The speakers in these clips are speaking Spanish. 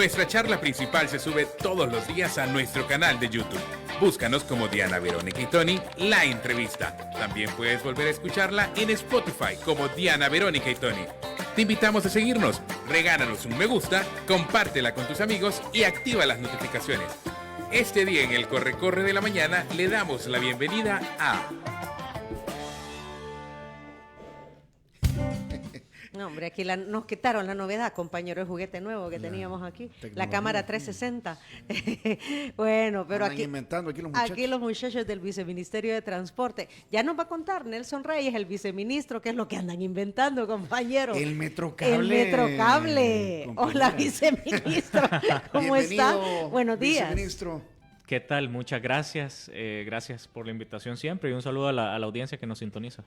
Nuestra charla principal se sube todos los días a nuestro canal de YouTube. Búscanos como Diana Verónica y Tony, la entrevista. También puedes volver a escucharla en Spotify como Diana Verónica y Tony. Te invitamos a seguirnos, regálanos un me gusta, compártela con tus amigos y activa las notificaciones. Este día en el Corre-Corre de la Mañana le damos la bienvenida a... No, hombre, aquí nos quitaron la novedad, compañero, el juguete nuevo que teníamos aquí, la cámara 360. Bueno, pero inventando aquí los muchachos del Viceministerio de Transporte. Ya nos va a contar Nelson Reyes, el viceministro, qué es lo que andan inventando, compañero. El Metrocable. El Metrocable. Hola, viceministro. ¿Cómo está? Buenos días. Viceministro. ¿Qué tal? Muchas gracias. Gracias por la invitación siempre y un saludo a la audiencia que nos sintoniza.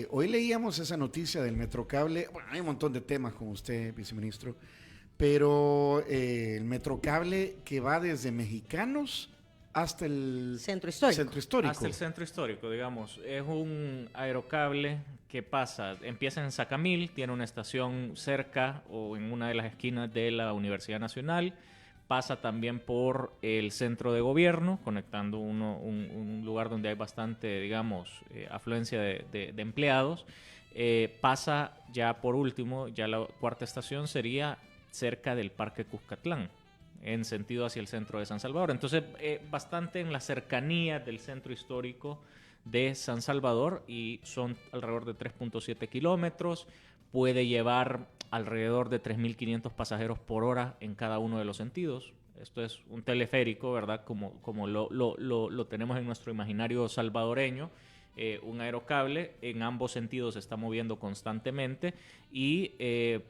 Hoy leíamos esa noticia del Metrocable. Bueno, hay un montón de temas con usted, viceministro, pero el Metrocable que va desde Mexicanos hasta el centro histórico. Hasta el centro histórico, digamos. Es un aerocable que pasa, empieza en Sacamil, tiene una estación cerca o en una de las esquinas de la Universidad Nacional. Pasa también por el centro de gobierno, conectando un lugar donde hay bastante, digamos, afluencia de empleados. Pasa ya por último, ya la cuarta estación sería cerca del Parque Cuscatlán, en sentido hacia el centro de San Salvador. Entonces, bastante en la cercanía del centro histórico de San Salvador y son alrededor de 3.7 kilómetros. Puede llevar alrededor de 3.500 pasajeros por hora en cada uno de los sentidos. Esto es un teleférico, ¿verdad? Como lo tenemos en nuestro imaginario salvadoreño. Un aerocable en ambos sentidos se está moviendo constantemente y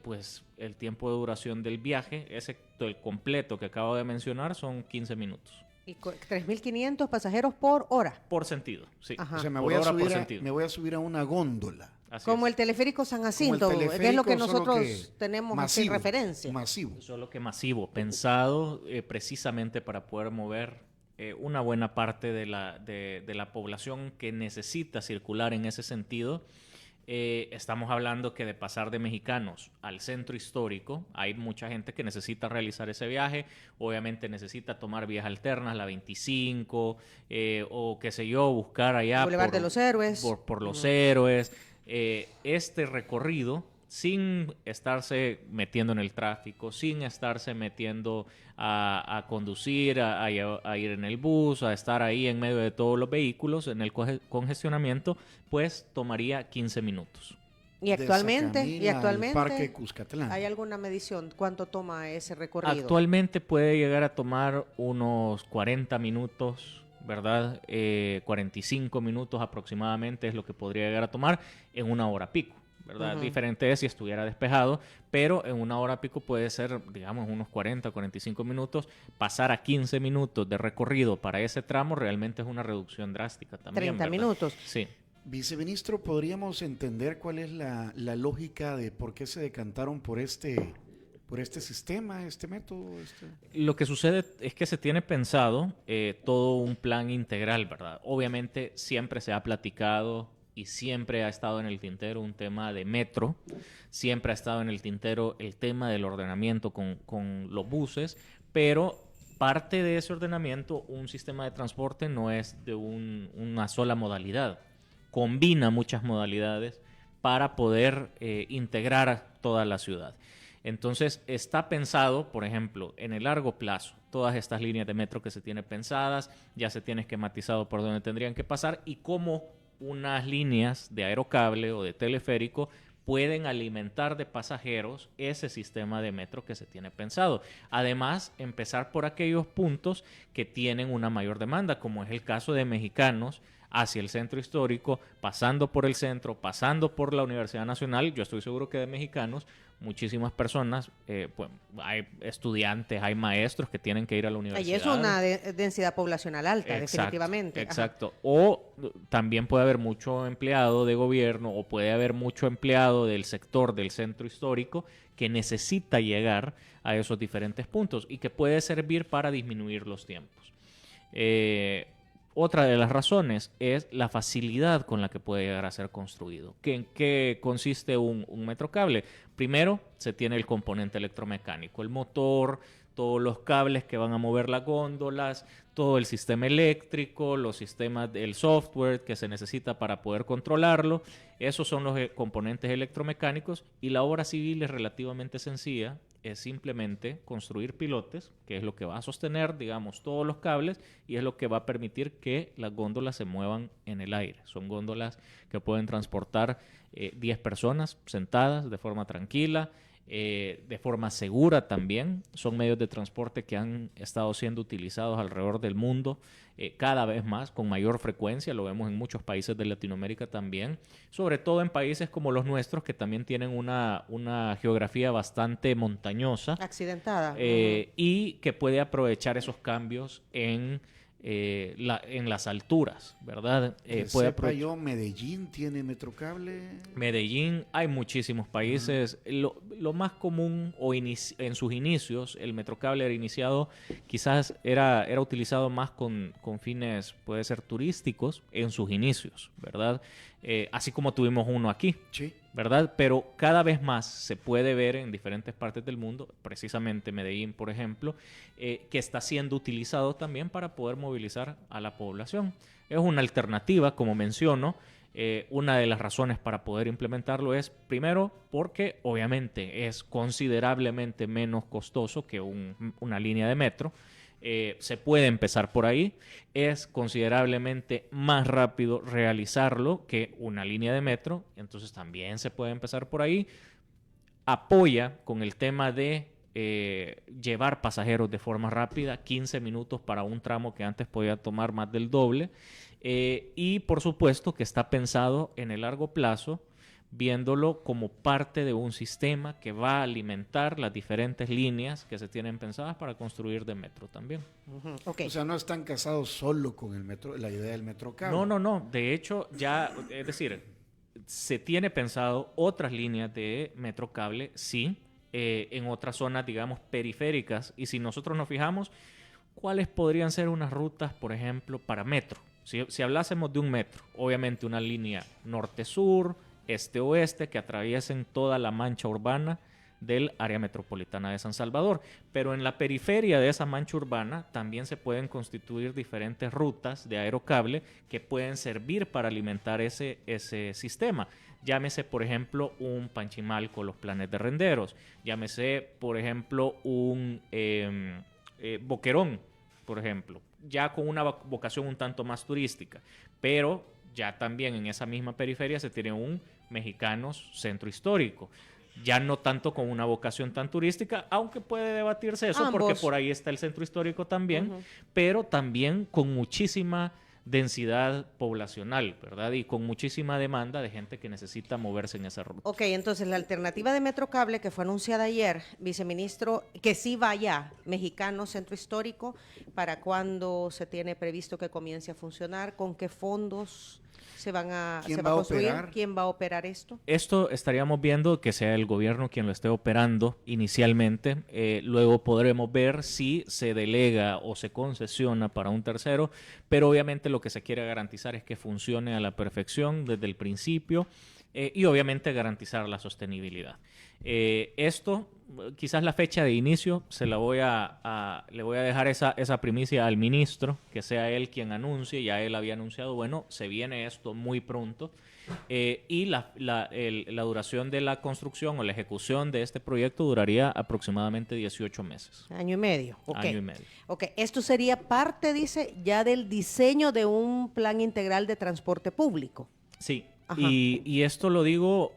pues el tiempo de duración del viaje, excepto el completo que acabo de mencionar, son 15 minutos. Y 3.500 pasajeros por hora. Por sentido, sí. Ajá. O sea, me Por voy a subir a una góndola. Así como es. el teleférico San Jacinto, es lo que nosotros tenemos así en referencia. Masivo. Solo que masivo, pensado precisamente para poder mover una buena parte de la población que necesita circular en ese sentido. Estamos hablando que de pasar de Mexicanos al centro histórico, hay mucha gente que necesita realizar ese viaje, obviamente necesita tomar vías alternas, la 25, o qué sé yo, buscar allá Boulevard de los Héroes. Por los Héroes. Este recorrido, sin estarse metiendo en el tráfico, sin estarse metiendo a conducir, a ir en el bus, a estar ahí en medio de todos los vehículos, en el congestionamiento, pues tomaría 15 minutos. Y actualmente, Parque Cuscatlán. ¿hay alguna medición? ¿Cuánto toma ese recorrido? Actualmente puede llegar a tomar unos 40 minutos, ¿verdad? 45 minutos aproximadamente es lo que podría llegar a tomar en una hora pico, ¿verdad? Uh-huh. Diferente es si estuviera despejado, pero en una hora pico puede ser, digamos, unos 40, 45 minutos. Pasar a 15 minutos de recorrido para ese tramo realmente es una reducción drástica también, 30 ¿verdad? minutos. Sí. Viceministro, ¿podríamos entender cuál es la lógica de por qué se decantaron por este sistema, este método? Lo que sucede es que se tiene pensado todo un plan integral, ¿verdad? Obviamente siempre se ha platicado y siempre ha estado en el tintero un tema de metro, siempre ha estado en el tintero el tema del ordenamiento con los buses, pero parte de ese ordenamiento, un sistema de transporte no es de una sola modalidad, combina muchas modalidades para poder integrar a toda la ciudad. Entonces está pensado, por ejemplo, en el largo plazo, todas estas líneas de metro que se tienen pensadas, ya se tiene esquematizado por dónde tendrían que pasar y cómo unas líneas de aerocable o de teleférico pueden alimentar de pasajeros ese sistema de metro que se tiene pensado. Además, empezar por aquellos puntos que tienen una mayor demanda, como es el caso de Mexicanos, hacia el centro histórico, pasando por el centro, pasando por la Universidad Nacional. Yo estoy seguro que de Mexicanos, muchísimas personas, pues hay estudiantes, hay maestros que tienen que ir a la universidad. Allí es una densidad poblacional alta, Exacto, definitivamente. Exacto. Ajá. O también puede haber mucho empleado de gobierno o puede haber mucho empleado del sector del centro histórico que necesita llegar a esos diferentes puntos y que puede servir para disminuir los tiempos. Otra de las razones es la facilidad con la que puede llegar a ser construido. ¿En qué consiste un metrocable? Primero, se tiene el componente electromecánico, el motor, todos los cables que van a mover las góndolas, todo el sistema eléctrico, los sistemas del software que se necesita para poder controlarlo. Esos son los componentes electromecánicos, y la obra civil es relativamente sencilla. Es simplemente construir pilotes, que es lo que va a sostener, digamos, todos los cables, y es lo que va a permitir que las góndolas se muevan en el aire. Son góndolas que pueden transportar 10 personas sentadas de forma tranquila, de forma segura también. Son medios de transporte que han estado siendo utilizados alrededor del mundo cada vez más, con mayor frecuencia. Lo vemos en muchos países de Latinoamérica también, sobre todo en países como los nuestros, que también tienen una geografía bastante montañosa, accidentada, y que puede aprovechar esos cambios en las alturas, ¿verdad? Sepa yo, Medellín tiene metrocable. Medellín, hay muchísimos países. Lo más común, en sus inicios, el metrocable era iniciado, quizás era utilizado más con fines, puede ser turísticos, en sus inicios, ¿verdad? Así como tuvimos uno aquí. Sí. ¿Verdad? Pero cada vez más se puede ver en diferentes partes del mundo, precisamente Medellín, por ejemplo, que está siendo utilizado también para poder movilizar a la población. Es una alternativa, como menciono. Una de las razones para poder implementarlo es, primero, porque obviamente es considerablemente menos costoso que una línea de metro. Se puede empezar por ahí. Es considerablemente más rápido realizarlo que una línea de metro, entonces también se puede empezar por ahí. Apoya con el tema de llevar pasajeros de forma rápida, 15 minutos para un tramo que antes podía tomar más del doble, y por supuesto que está pensado en el largo plazo, viéndolo como parte de un sistema que va a alimentar las diferentes líneas que se tienen pensadas para construir de metro también. Okay. O sea, no están casados solo con el metro, la idea del metrocable. No. De hecho, ya, es decir, se tiene pensado otras líneas de metrocable, sí, en otras zonas, digamos, periféricas. Y si nosotros nos fijamos, ¿cuáles podrían ser unas rutas, por ejemplo, para metro? Si hablásemos de un metro, obviamente una línea norte-sur, este-oeste, que atraviesen toda la mancha urbana del área metropolitana de San Salvador. Pero en la periferia de esa mancha urbana también se pueden constituir diferentes rutas de aerocable que pueden servir para alimentar ese sistema. Llámese, por ejemplo, un Panchimalco, los planes de renderos. Llámese, por ejemplo, un Boquerón, por ejemplo, ya con una vocación un tanto más turística. Pero ya también en esa misma periferia se tiene un Mexicanos Centro Histórico. Ya no tanto con una vocación tan turística, aunque puede debatirse eso, ambos, porque por ahí está el Centro Histórico también, pero también con muchísima densidad poblacional, ¿verdad? Y con muchísima demanda de gente que necesita moverse en esa ruta. Ok, entonces la alternativa de Metrocable que fue anunciada ayer, viceministro, que sí vaya Mexicano Centro Histórico, ¿para cuándo se tiene previsto que comience a funcionar? ¿Con qué fondos se va a construir? Operar? ¿Quién va a operar esto? Esto estaríamos viendo que sea el gobierno quien lo esté operando inicialmente. Luego podremos ver si se delega o se concesiona para un tercero, pero obviamente lo que se quiere garantizar es que funcione a la perfección desde el principio y obviamente garantizar la sostenibilidad. Esto, quizás la fecha de inicio, le voy a dejar esa primicia al ministro, que sea él quien anuncie. Ya él había anunciado, bueno, se viene esto muy pronto. Y la duración de la construcción o la ejecución de este proyecto duraría aproximadamente 18 meses. Año y medio. Okay. Año y medio. Ok, esto sería parte, dice, ya del diseño de un plan integral de transporte público. Sí. Y esto lo digo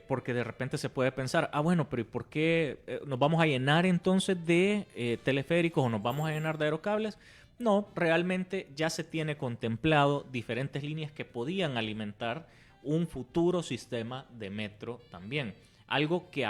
porque de repente se puede pensar, bueno, pero ¿y por qué nos vamos a llenar entonces de teleféricos o nos vamos a llenar de aerocables? No, realmente ya se tiene contemplado diferentes líneas que podían alimentar un futuro sistema de metro también. Algo que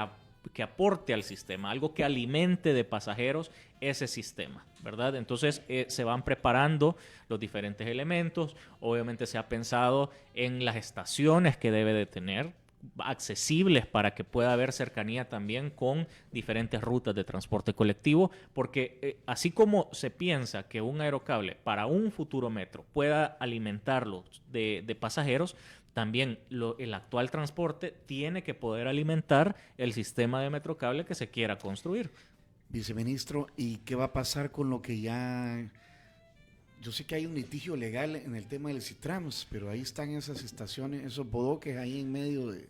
aporte al sistema, algo que alimente de pasajeros ese sistema, ¿verdad? Entonces se van preparando los diferentes elementos. Obviamente se ha pensado en las estaciones que debe de tener. accesibles para que pueda haber cercanía también con diferentes rutas de transporte colectivo, porque así como se piensa que un aerocable para un futuro metro pueda alimentarlo de pasajeros, también el actual transporte tiene que poder alimentar el sistema de metrocable que se quiera construir. Viceministro, ¿y qué va a pasar con lo que ya... Yo sé que hay un litigio legal en el tema del Citrams, pero ahí están esas estaciones, esos bodoques ahí en medio de...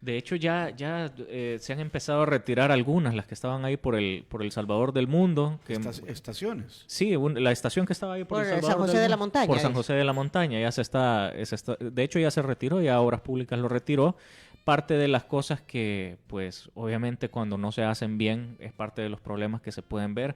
De hecho, ya se han empezado a retirar algunas, las que estaban ahí por el Salvador del Mundo. estaciones. Sí, la estación que estaba ahí por el Salvador San José de la Montaña. Por San José de la Montaña. De hecho, ya se retiró, ya Obras Públicas lo retiró. Parte de las cosas que, pues, obviamente cuando no se hacen bien, es parte de los problemas que se pueden ver.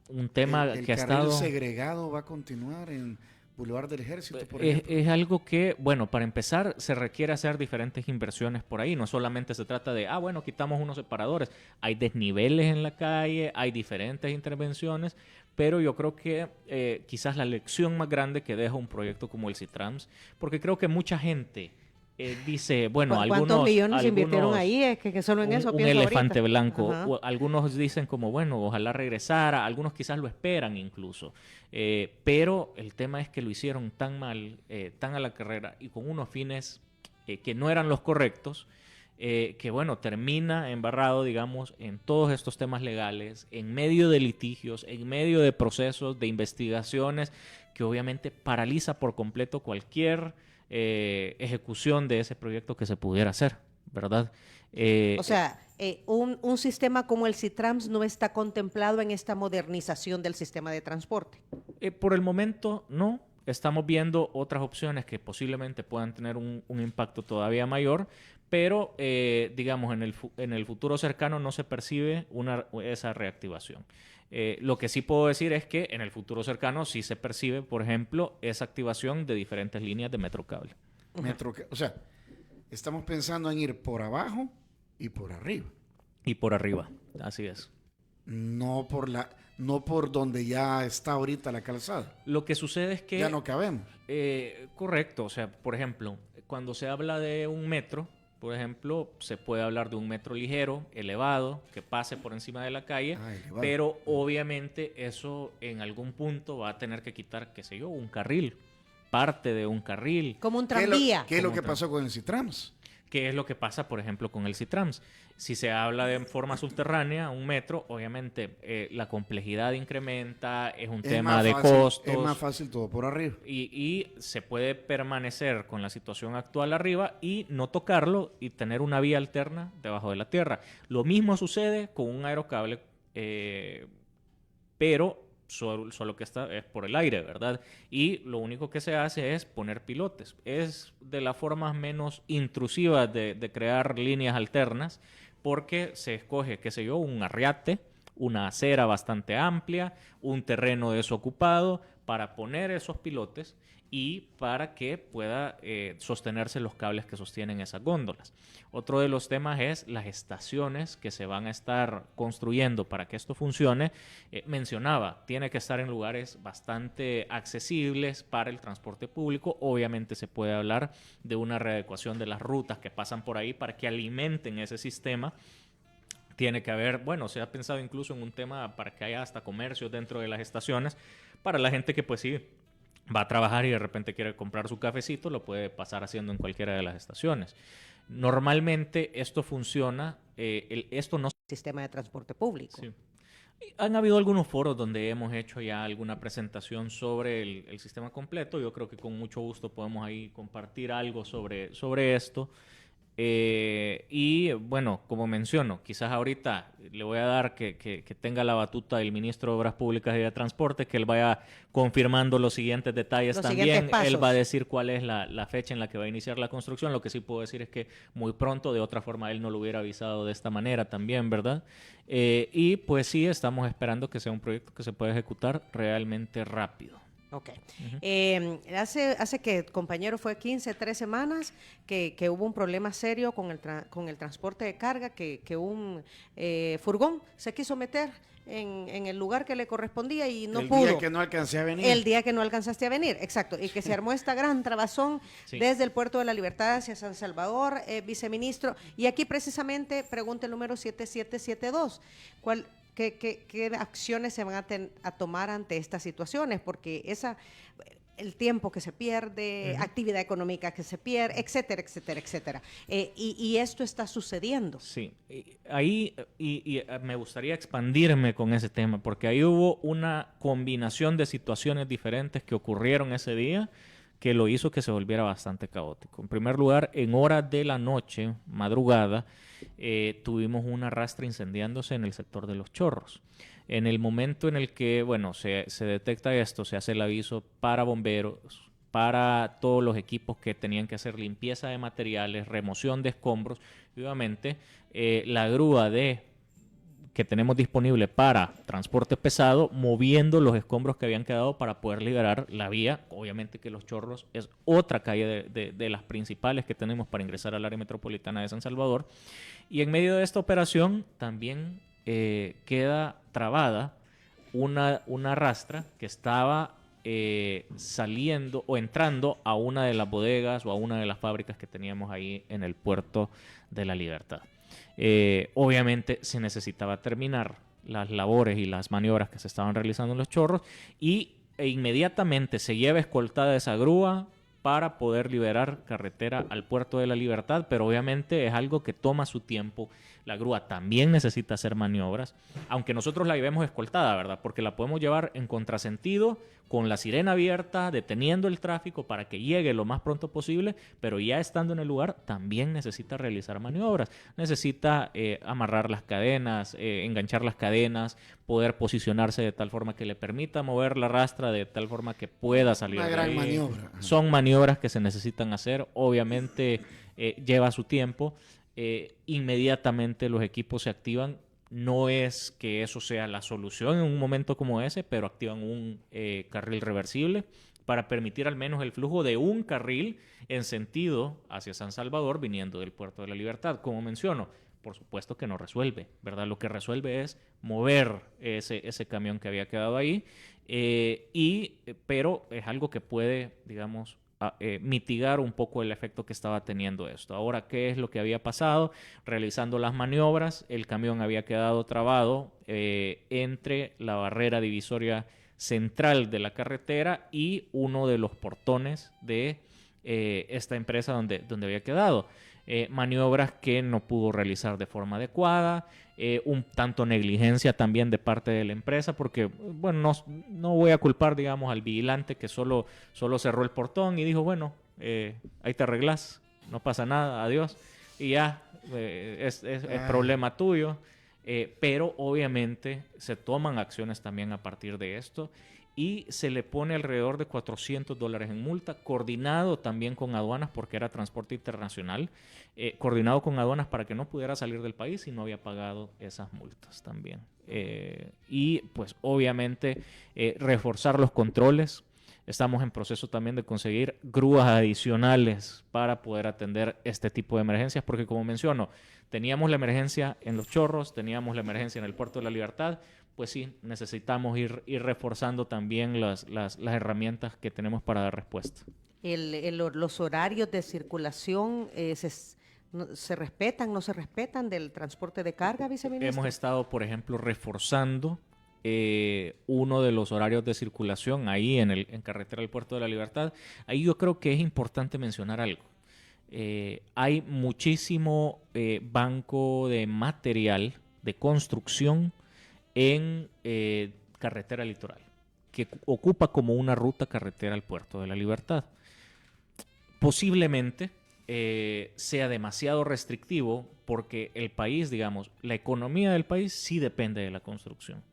Un tema que ha estado... ¿El carril segregado va a continuar en Boulevard del Ejército, por ejemplo? Es algo que, bueno, para empezar, se requiere hacer diferentes inversiones por ahí. No solamente se trata de, bueno, quitamos unos separadores. Hay desniveles en la calle, hay diferentes intervenciones, pero yo creo que quizás la lección más grande que deja un proyecto como el Citrams, porque creo que mucha gente... dice, bueno, ¿cuántos millones invirtieron ahí? Es que solo en eso un pienso elefante ahorita. blanco. Ajá. Algunos dicen como, bueno, ojalá regresara. Algunos quizás lo esperan incluso. Pero el tema es que lo hicieron tan mal, tan a la carrera y con unos fines que no eran los correctos, que bueno, termina embarrado, digamos, en todos estos temas legales, en medio de litigios, en medio de procesos, de investigaciones, que obviamente paraliza por completo cualquier ejecución de ese proyecto que se pudiera hacer, ¿verdad? O sea, un sistema como el Citrams no está contemplado en esta modernización del sistema de transporte. Por el momento no. Estamos viendo otras opciones que posiblemente puedan tener un impacto todavía mayor, pero digamos en el futuro cercano no se percibe esa reactivación. Lo que sí puedo decir es que en el futuro cercano sí se percibe, por ejemplo, esa activación de diferentes líneas de metrocable. O sea, estamos pensando en ir por abajo y por arriba. Y por arriba, así es. No por donde ya está ahorita la calzada. Lo que sucede es que... Ya no cabemos. Correcto, o sea, por ejemplo, cuando se habla de un metro, por ejemplo, se puede hablar de un metro ligero, elevado, que pase por encima de la calle, pero obviamente eso en algún punto va a tener que quitar, qué sé yo, un carril, parte de un carril. Como un tranvía. ¿Qué es lo que pasó con el Citrams? ¿Qué es lo que pasa, por ejemplo, con el Citrams? Si se habla de forma subterránea, un metro, obviamente la complejidad incrementa, es un tema de costos. Es más fácil todo por arriba. Y se puede permanecer con la situación actual arriba y no tocarlo y tener una vía alterna debajo de la tierra. Lo mismo sucede con un aerocable, pero solo que está es por el aire, ¿verdad? Y lo único que se hace es poner pilotes. Es de las formas menos intrusivas de crear líneas alternas, porque se escoge, qué sé yo, un arriate, una acera bastante amplia, un terreno desocupado para poner esos pilotes y para que pueda sostenerse los cables que sostienen esas góndolas. Otro de los temas es las estaciones que se van a estar construyendo para que esto funcione. Mencionaba, tiene que estar en lugares bastante accesibles para el transporte público. Obviamente se puede hablar de una readecuación de las rutas que pasan por ahí para que alimenten ese sistema. Tiene que haber, bueno, se ha pensado incluso en un tema para que haya hasta comercios dentro de las estaciones, para la gente que pues sí va a trabajar y de repente quiere comprar su cafecito, lo puede pasar haciendo en cualquiera de las estaciones. Normalmente esto funciona, esto no... Sistema de transporte público. Sí. Han habido algunos foros donde hemos hecho ya alguna presentación sobre el sistema completo. Yo creo que con mucho gusto podemos ahí compartir algo sobre esto. Y bueno, como menciono, quizás ahorita le voy a dar que tenga la batuta el ministro de Obras Públicas y de Transporte, que él vaya confirmando los siguientes detalles también. Él va a decir cuál es la fecha en la que va a iniciar la construcción. Lo que sí puedo decir es que muy pronto, de otra forma él no lo hubiera avisado de esta manera también, ¿verdad? Y pues sí, estamos esperando que sea un proyecto que se pueda ejecutar realmente rápido. Ok. Hace que, compañero, fue 15, 3 semanas que hubo un problema serio con el transporte de carga, que un furgón se quiso meter en el lugar que le correspondía y no pudo. El día que no alcancé a venir. El día que no alcanzaste a venir, exacto. Y que se armó esta gran trabazón Sí. desde el Puerto de la Libertad hacia San Salvador, viceministro. Y aquí precisamente pregunta el número 7772. ¿Qué acciones se van a tomar ante estas situaciones? Porque el tiempo que se pierde, actividad económica que se pierde, etcétera, etcétera, etcétera. Y esto está sucediendo. Sí, ahí me gustaría expandirme con ese tema, porque ahí hubo una combinación de situaciones diferentes que ocurrieron ese día que lo hizo que se volviera bastante caótico. En primer lugar, en horas de la noche, madrugada, tuvimos una rastra incendiándose en el sector de Los Chorros. En el momento en el que, bueno, se detecta esto, se hace el aviso para bomberos, para todos los equipos que tenían que hacer limpieza de materiales, remoción de escombros, y obviamente la grúa que tenemos disponible para transporte pesado, moviendo los escombros que habían quedado para poder liberar la vía. Obviamente que Los Chorros es otra calle de las principales que tenemos para ingresar al área metropolitana de San Salvador. Y en medio de esta operación también queda trabada una rastra que estaba saliendo o entrando a una de las bodegas o a una de las fábricas que teníamos ahí en el Puerto de la Libertad. Obviamente se necesitaba terminar las labores y las maniobras que se estaban realizando en Los Chorros e inmediatamente se lleva escoltada esa grúa para poder liberar carretera al Puerto de la Libertad, pero obviamente es algo que toma su tiempo. La grúa también necesita hacer maniobras, aunque nosotros la llevemos escoltada, ¿verdad? Porque la podemos llevar en contrasentido, con la sirena abierta, deteniendo el tráfico para que llegue lo más pronto posible, pero ya estando en el lugar también necesita realizar maniobras. Necesita amarrar las cadenas, enganchar las cadenas, poder posicionarse de tal forma que le permita mover la rastra de tal forma que pueda salir Una de gran ahí. maniobra. Son maniobras que se necesitan hacer, obviamente lleva su tiempo. Inmediatamente los equipos se activan. No es que eso sea la solución en un momento como ese, pero activan un carril reversible para permitir al menos el flujo de un carril en sentido hacia San Salvador viniendo del Puerto de la Libertad. Como menciono, por supuesto que no resuelve, ¿verdad? Lo que resuelve es mover ese camión que había quedado ahí, pero es algo que puede, digamos, mitigar un poco el efecto que estaba teniendo esto. Ahora, ¿qué es lo que había pasado? Realizando las maniobras, el camión había quedado trabado entre la barrera divisoria central de la carretera y uno de los portones de esta empresa donde había quedado. Maniobras que no pudo realizar de forma adecuada, un tanto negligencia también de parte de la empresa, porque, bueno, no voy a culpar, digamos, al vigilante que solo cerró el portón y dijo, bueno, ahí te arreglas, no pasa nada, adiós, y ya, es problema tuyo, pero obviamente se toman acciones también a partir de esto, y se le pone alrededor de $400 en multa, coordinado también con aduanas porque era transporte internacional, coordinado con aduanas para que no pudiera salir del país y no había pagado esas multas también. Y pues obviamente reforzar los controles. Estamos en proceso también de conseguir grúas adicionales para poder atender este tipo de emergencias, porque como menciono, teníamos la emergencia en Los Chorros, teníamos la emergencia en el Puerto de la Libertad. Pues sí, necesitamos ir reforzando también las herramientas que tenemos para dar respuesta. Los horarios de circulación ¿se respetan, no se respetan del transporte de carga, viceministro? Hemos estado, por ejemplo, reforzando uno de los horarios de circulación ahí en carretera del Puerto de la Libertad. Ahí yo creo que es importante mencionar algo. Hay muchísimo banco de material de construcción en carretera litoral, que ocupa como una ruta carretera al Puerto de la Libertad. Posiblemente sea demasiado restrictivo porque el país, digamos, la economía del país sí depende de la construcción.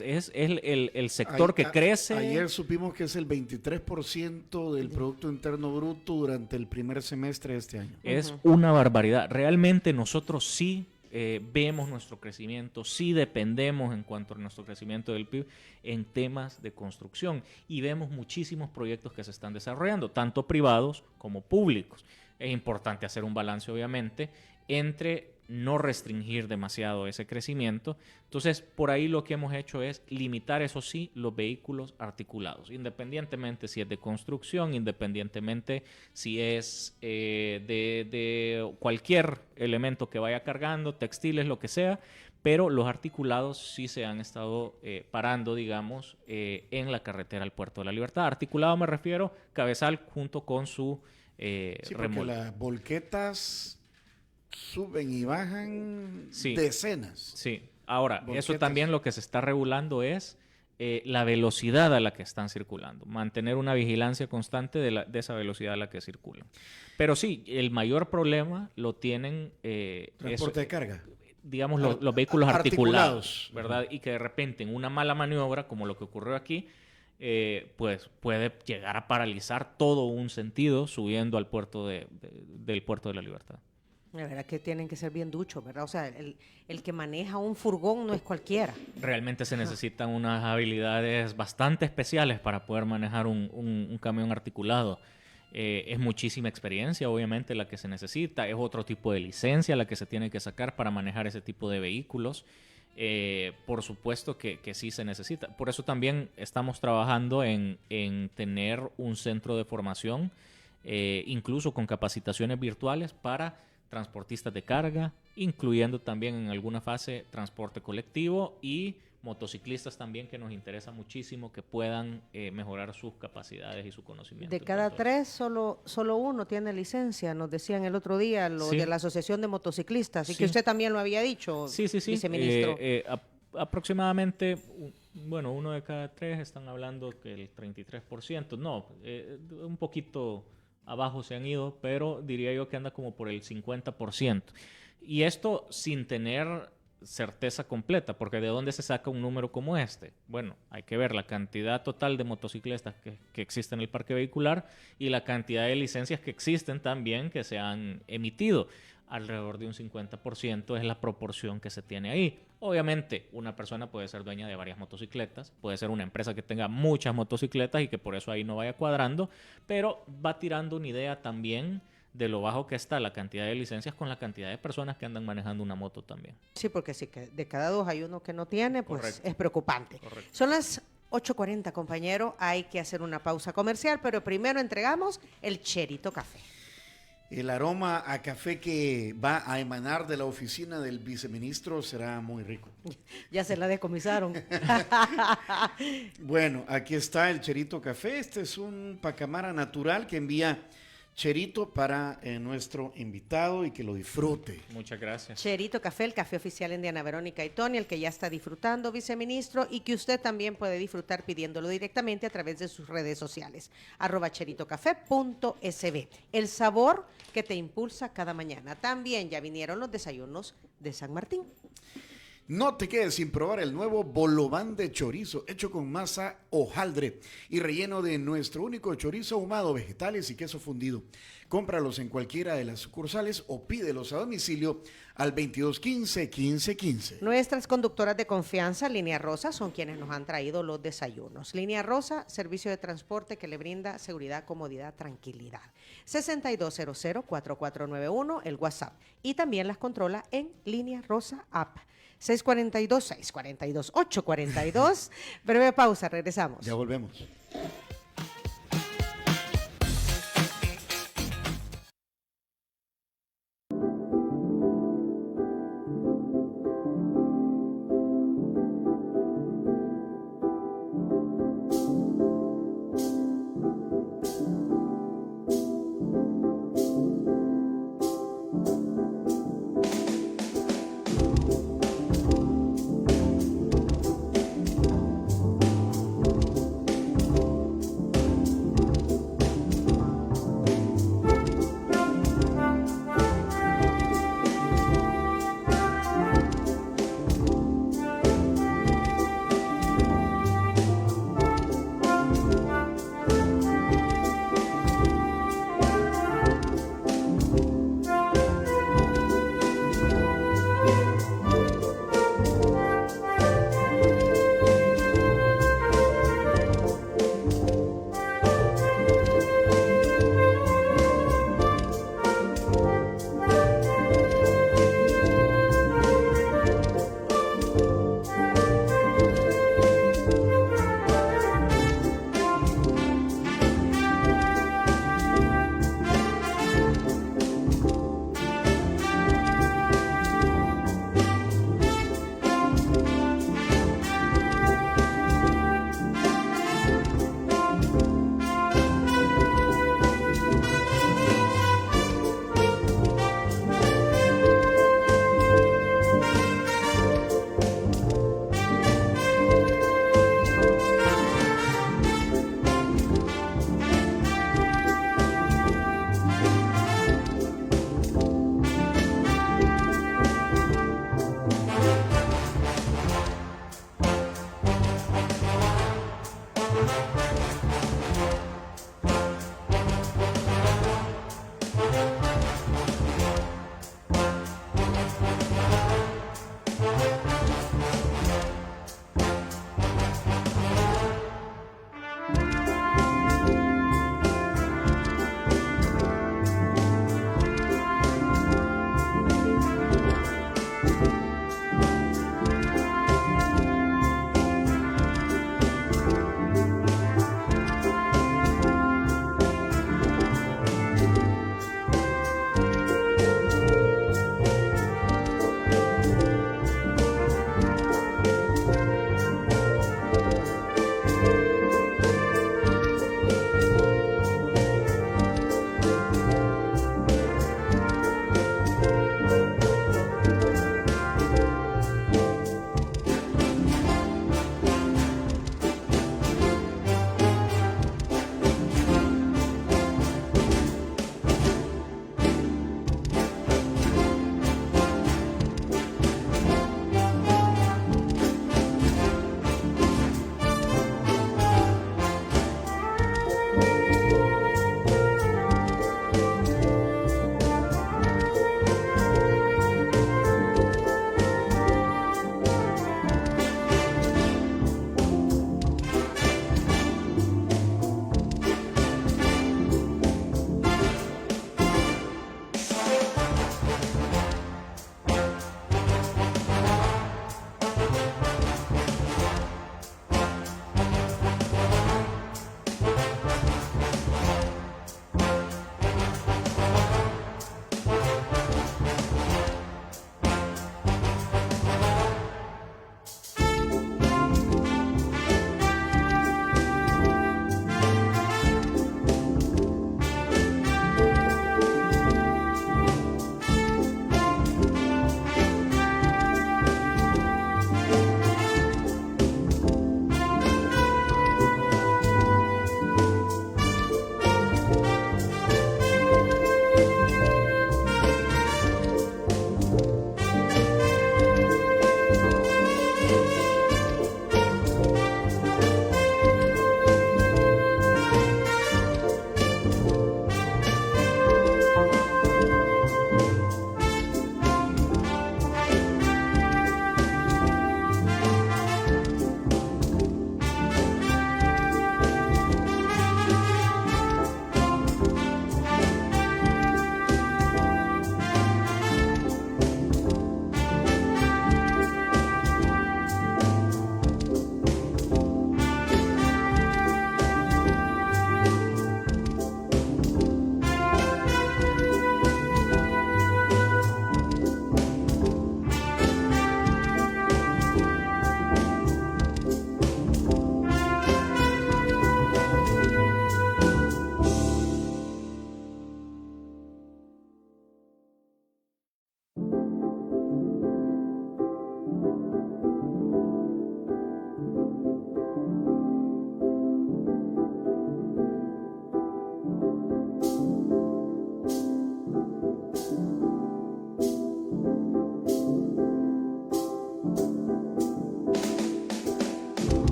Es el sector que crece. Ayer supimos que es el 23% del Producto Interno Bruto durante el primer semestre de este año. Es una barbaridad. Realmente nosotros sí vemos nuestro crecimiento, sí dependemos en cuanto a nuestro crecimiento del PIB en temas de construcción y vemos muchísimos proyectos que se están desarrollando, tanto privados como públicos. Es importante hacer un balance, obviamente, entre no restringir demasiado ese crecimiento. Entonces, por ahí lo que hemos hecho es limitar, eso sí, los vehículos articulados, independientemente si es de construcción, independientemente si es de cualquier elemento que vaya cargando, textiles, lo que sea, pero los articulados sí se han estado parando, digamos, en la carretera al Puerto de la Libertad. Articulado me refiero, cabezal junto con su Sí, porque remolque. las volquetas suben y bajan Sí. decenas. Sí, ahora, Volquetas. eso también lo que se está regulando es la velocidad a la que están circulando, mantener una vigilancia constante de esa velocidad a la que circulan. Pero sí, el mayor problema lo tienen Transporte de carga. digamos, los vehículos articulados, articulados. ¿verdad? Y que de repente en una mala maniobra, como lo que ocurrió aquí, pues puede llegar a paralizar todo un sentido subiendo al puerto del Puerto de la Libertad. La verdad que tienen que ser bien duchos, ¿verdad? O sea, el que maneja un furgón no es cualquiera. Realmente se necesitan unas habilidades bastante especiales para poder manejar un camión articulado. Es muchísima experiencia, obviamente, la que se necesita. Es otro tipo de licencia la que se tiene que sacar para manejar ese tipo de vehículos. Por supuesto que sí se necesita. Por eso también estamos trabajando en tener un centro de formación, incluso con capacitaciones virtuales para transportistas de carga, incluyendo también en alguna fase transporte colectivo y motociclistas también, que nos interesa muchísimo que puedan mejorar sus capacidades y su conocimiento. De cada Entonces, 3, solo uno tiene licencia, nos decían el otro día lo Sí. de la Asociación de Motociclistas, y Sí. que usted también lo había dicho, sí. viceministro. Aproximadamente, bueno, 1 de cada 3 están hablando que el 33%, no, un poquito abajo se han ido, pero diría yo que anda como por el 50%. Y esto sin tener certeza completa, porque ¿de dónde se saca un número como este? Bueno, hay que ver la cantidad total de motocicletas que existen en el parque vehicular y la cantidad de licencias que existen también que se han emitido. Alrededor de un 50% es la proporción que se tiene ahí. Obviamente, una persona puede ser dueña de varias motocicletas, puede ser una empresa que tenga muchas motocicletas y que por eso ahí no vaya cuadrando, pero va tirando una idea también de lo bajo que está la cantidad de licencias con la cantidad de personas que andan manejando una moto también. Sí, porque si que de cada 2 hay uno que no tiene, pues Correcto. es preocupante. Correcto. Son las 8:40, compañero, hay que hacer una pausa comercial, pero primero entregamos el Cherito Café. El aroma a café que va a emanar de la oficina del viceministro será muy rico. Ya se la decomisaron. Bueno, aquí está el Cherito Café. Este es un pacamara natural que envía Cherito para nuestro invitado y que lo disfrute. Muchas gracias. Cherito Café, el café oficial en Diana Verónica y Tony, el que ya está disfrutando, viceministro, y que usted también puede disfrutar pidiéndolo directamente a través de sus redes sociales, @cheritocafé.sb. El sabor que te impulsa cada mañana. También ya vinieron los desayunos de San Martín. No te quedes sin probar el nuevo bolobán de chorizo, hecho con masa hojaldre y relleno de nuestro único chorizo ahumado, vegetales y queso fundido. Cómpralos en cualquiera de las sucursales o pídelos a domicilio al 2215-1515. Nuestras conductoras de confianza, Línea Rosa, son quienes nos han traído los desayunos. Línea Rosa, servicio de transporte que le brinda seguridad, comodidad, tranquilidad. 6200-4491, el WhatsApp. Y también las controla en Línea Rosa App. 642-842. Breve pausa, regresamos. Ya volvemos.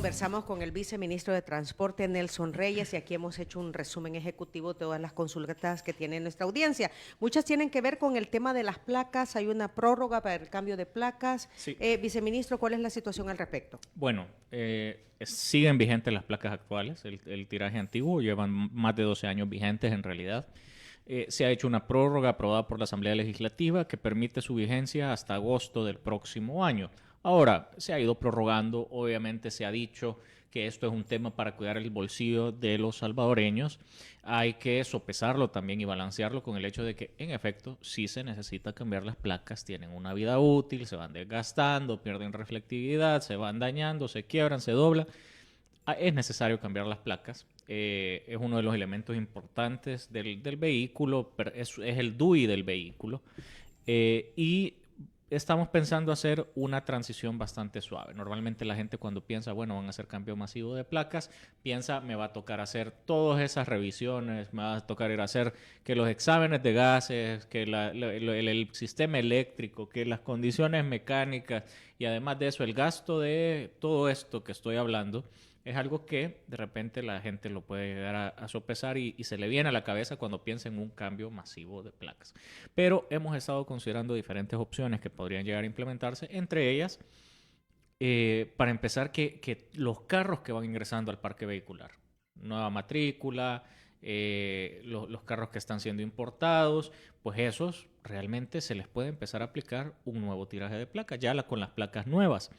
Conversamos con el viceministro de Transporte, Nelson Reyes, y aquí hemos hecho un resumen ejecutivo de todas las consultas que tiene nuestra audiencia. Muchas tienen que ver con el tema de las placas. Hay una prórroga para el cambio de placas. Sí. Viceministro, ¿cuál es la situación al respecto? Bueno, siguen vigentes las placas actuales. El tiraje antiguo llevan más de 12 años vigentes en realidad. Se ha hecho una prórroga aprobada por la Asamblea Legislativa que permite su vigencia hasta agosto del próximo año. Ahora, se ha ido prorrogando, obviamente se ha dicho que esto es un tema para cuidar el bolsillo de los salvadoreños. Hay que sopesarlo también y balancearlo con el hecho de que, en efecto, sí se necesita cambiar las placas, tienen una vida útil, se van desgastando, pierden reflectividad, se van dañando, se quiebran, se doblan. Es necesario cambiar las placas. Es uno de los elementos importantes del vehículo, es el DUI del vehículo. Y estamos pensando hacer una transición bastante suave. Normalmente la gente cuando piensa, bueno, van a hacer cambio masivo de placas, piensa, me va a tocar hacer todas esas revisiones, me va a tocar ir a hacer que los exámenes de gases, que el sistema eléctrico, que las condiciones mecánicas y además de eso, el gasto de todo esto que estoy hablando, es algo que de repente la gente lo puede llegar a sopesar y se le viene a la cabeza cuando piensa en un cambio masivo de placas. Pero hemos estado considerando diferentes opciones que podrían llegar a implementarse, entre ellas, para empezar, que los carros que van ingresando al parque vehicular, nueva matrícula, los carros que están siendo importados, pues esos realmente se les puede empezar a aplicar un nuevo tiraje de placas, con las placas nuevas.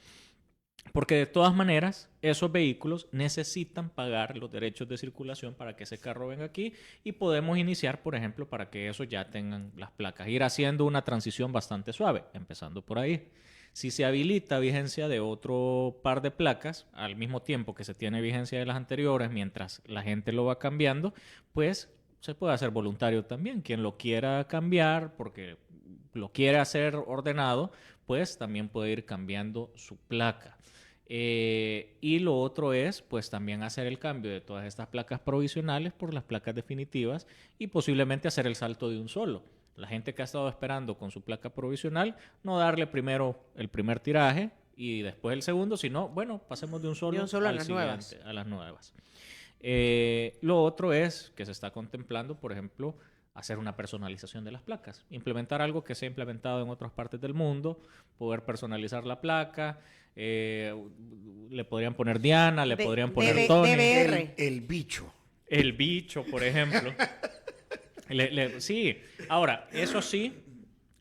Porque de todas maneras, esos vehículos necesitan pagar los derechos de circulación para que ese carro venga aquí y podemos iniciar, por ejemplo, para que esos ya tengan las placas. Ir haciendo una transición bastante suave, empezando por ahí. Si se habilita vigencia de otro par de placas, al mismo tiempo que se tiene vigencia de las anteriores, mientras la gente lo va cambiando, pues se puede hacer voluntario también. Quien lo quiera cambiar porque lo quiere hacer ordenado, pues también puede ir cambiando su placa. Y lo otro es, pues también hacer el cambio de todas estas placas provisionales por las placas definitivas y posiblemente hacer el salto de un solo. La gente que ha estado esperando con su placa provisional, no darle primero el primer tiraje y después el segundo, sino, bueno, pasemos de un solo a las nuevas. A las nuevas. Lo otro es que se está contemplando, por ejemplo, hacer una personalización de las placas. Implementar algo que se ha implementado en otras partes del mundo, poder personalizar la placa. Le podrían poner Diana, le podrían poner Tony. El bicho. El bicho, por ejemplo. Sí, ahora, eso sí,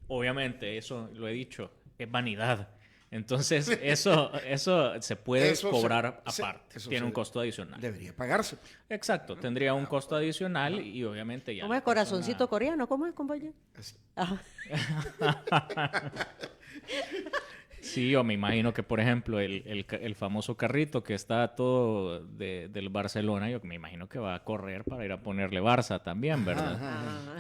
obviamente, eso lo he dicho, es vanidad. Entonces, eso se puede cobrar aparte. Tiene un costo adicional. Debería pagarse. Exacto, tendría un costo adicional y obviamente ya... ¿Cómo es corazoncito coreano? ¿Cómo es, compañero? Ajá. Sí, yo me imagino que, por ejemplo, el famoso carrito que está todo del Barcelona, yo me imagino que va a correr para ir a ponerle Barça también, ¿verdad?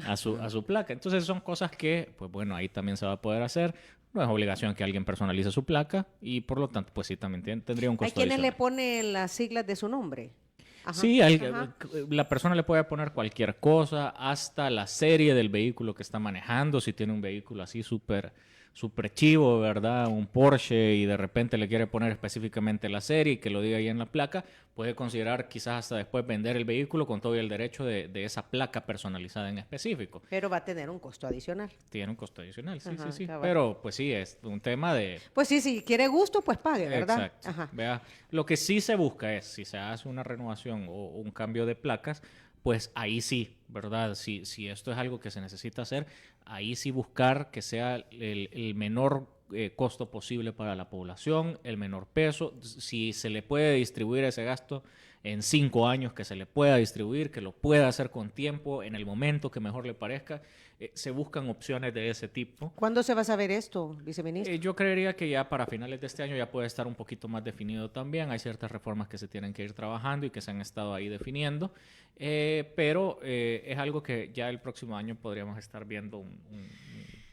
A su placa. Entonces son cosas que, pues bueno, ahí también se va a poder hacer. No es obligación que alguien personalice su placa y por lo tanto, pues sí, también tendría un costo ¿Hay quienes adicional. le ponen las siglas de su nombre? Ajá. Sí, la persona le puede poner cualquier cosa, hasta la serie del vehículo que está manejando, si tiene un vehículo así súper chivo, ¿verdad? Un Porsche y de repente le quiere poner específicamente la serie y que lo diga ahí en la placa, puede considerar quizás hasta después vender el vehículo con todo el derecho de esa placa personalizada en específico. Pero va a tener un costo adicional. Tiene un costo adicional, sí, Ajá, sí. cabal. Pero pues sí, es un tema de... Pues sí, si quiere gusto, pues pague, ¿verdad? Exacto. Ajá. Vea, lo que sí se busca es, si se hace una renovación o un cambio de placas, pues ahí sí, ¿verdad? Si esto es algo que se necesita hacer, ahí sí buscar que sea el menor costo posible para la población, el menor peso. Si se le puede distribuir ese gasto en 5 años, que se le pueda distribuir, que lo pueda hacer con tiempo, en el momento que mejor le parezca. Se buscan opciones de ese tipo. ¿Cuándo se va a saber esto, viceministro? Yo creería que ya para finales de este año ya puede estar un poquito más definido también. Hay ciertas reformas que se tienen que ir trabajando y que se han estado ahí definiendo. Pero es algo que ya el próximo año podríamos estar viendo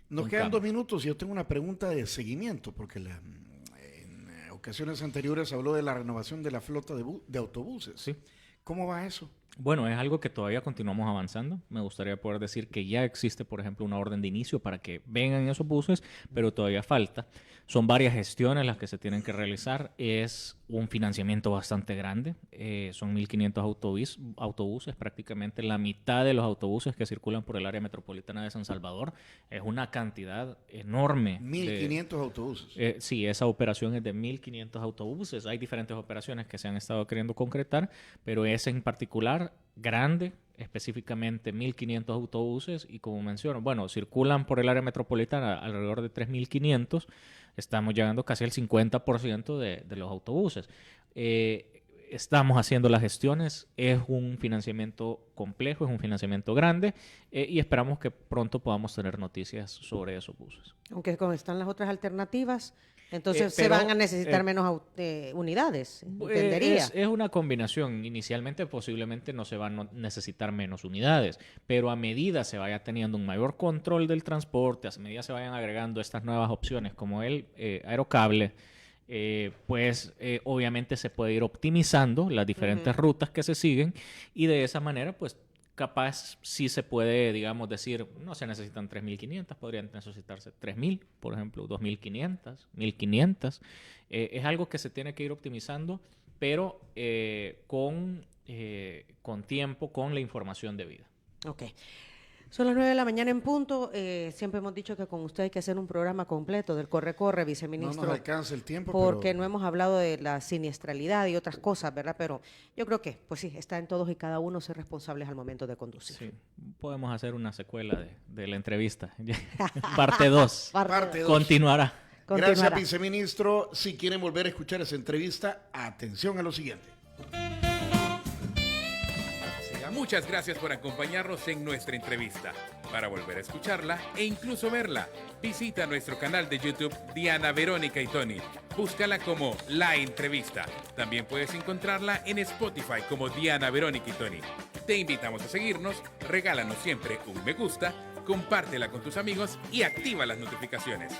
Nos un quedan cambio. 2 minutos y yo tengo una pregunta de seguimiento, porque en ocasiones anteriores habló de la renovación de la flota de autobuses. Sí. ¿Cómo va eso? Bueno, es algo que todavía continuamos avanzando. Me gustaría poder decir que ya existe, por ejemplo, una orden de inicio para que vengan esos buses, pero todavía falta. Son varias gestiones las que se tienen que realizar. Es un financiamiento bastante grande. Son 1.500 autobuses, prácticamente la mitad de los autobuses que circulan por el área metropolitana de San Salvador. Es una cantidad enorme. 1.500 autobuses. Sí, esa operación es de 1.500 autobuses. Hay diferentes operaciones que se han estado queriendo concretar, pero esa en particular, grande, específicamente 1.500 autobuses, y como menciono, bueno, circulan por el área metropolitana alrededor de 3.500. Estamos llegando casi al 50% de los autobuses. Estamos haciendo las gestiones, es un financiamiento complejo, es un financiamiento grande, y esperamos que pronto podamos tener noticias sobre esos buses. Aunque como están las otras alternativas, entonces se pero, van a necesitar menos unidades, entendería. Es una combinación. Inicialmente posiblemente no se van a necesitar menos unidades, pero a medida se vaya teniendo un mayor control del transporte, a medida se vayan agregando estas nuevas opciones como el aerocable, obviamente se puede ir optimizando las diferentes rutas que se siguen, y de esa manera pues capaz sí se puede, digamos, decir, no se necesitan 3.500, podrían necesitarse 3.000, por ejemplo, 2.500, 1.500. Es algo que se tiene que ir optimizando, pero con tiempo, con la información debida. Ok. Son las 9 de la mañana en punto. Siempre hemos dicho que con usted hay que hacer un programa completo del corre-corre, viceministro. No nos alcanza el tiempo, porque pero... no hemos hablado de la siniestralidad y otras cosas, ¿verdad? Pero yo creo que, pues sí, está en todos y cada uno ser responsables al momento de conducir. Sí, podemos hacer una secuela de la entrevista. Parte 2. Parte 2. Continuará. Gracias, viceministro. Si quieren volver a escuchar esa entrevista, atención a lo siguiente. Muchas gracias por acompañarnos en nuestra entrevista. Para volver a escucharla e incluso verla, visita nuestro canal de YouTube Diana Verónica y Tony. Búscala como La Entrevista. También puedes encontrarla en Spotify como Diana Verónica y Tony. Te invitamos a seguirnos, regálanos siempre un me gusta, compártela con tus amigos y activa las notificaciones.